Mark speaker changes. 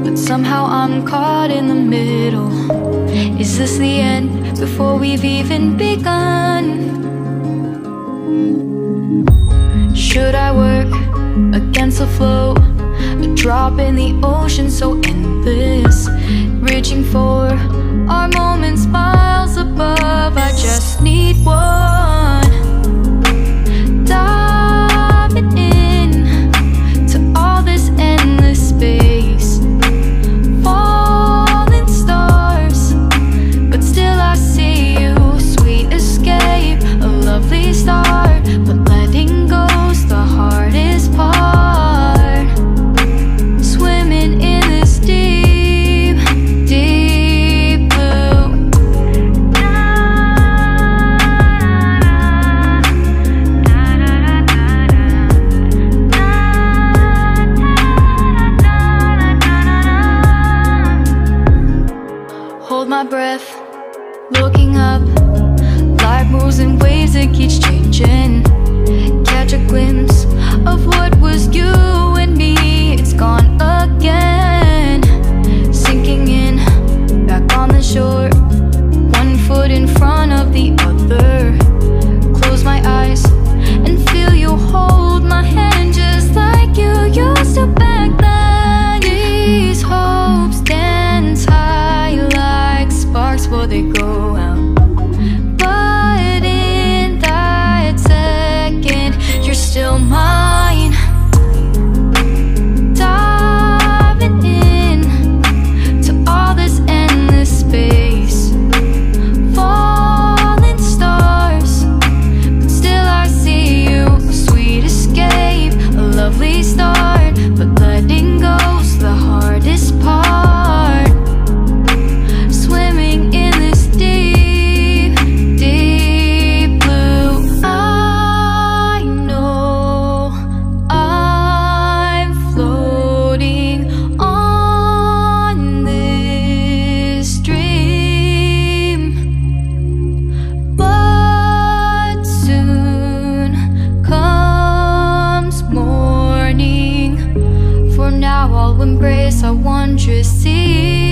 Speaker 1: but somehow I'm caught in the middle. Is this the end before we've even begun? Should I work against the flow? A drop in the ocean so endless, reaching for our moments miles above. I just need one. Diving in to all this endless space, falling stars, but still I see you. Sweet escape, a lovely start, but letting go's the hardest part. Swimming in this deep, deep blue. Hold my breath, looking up. Life moves in waves that keeps changing. Catch a glimpse of what was you and me. It's gone again. Sinking in, back on the shore. One foot in front of the other. Close my eyes and feel you hold my hand just like you used to back then. These hopes dance high like sparks before they go out. But in that second, you're still mine. Diving in to all this endless space, falling stars, but still I see you. A sweet escape, a lovely start, but letting go's the hardest part. Swimming in this deep, deep blue. I know I'm floating on this dream, but soon comes morning. For now I'll embrace our wondrous sea.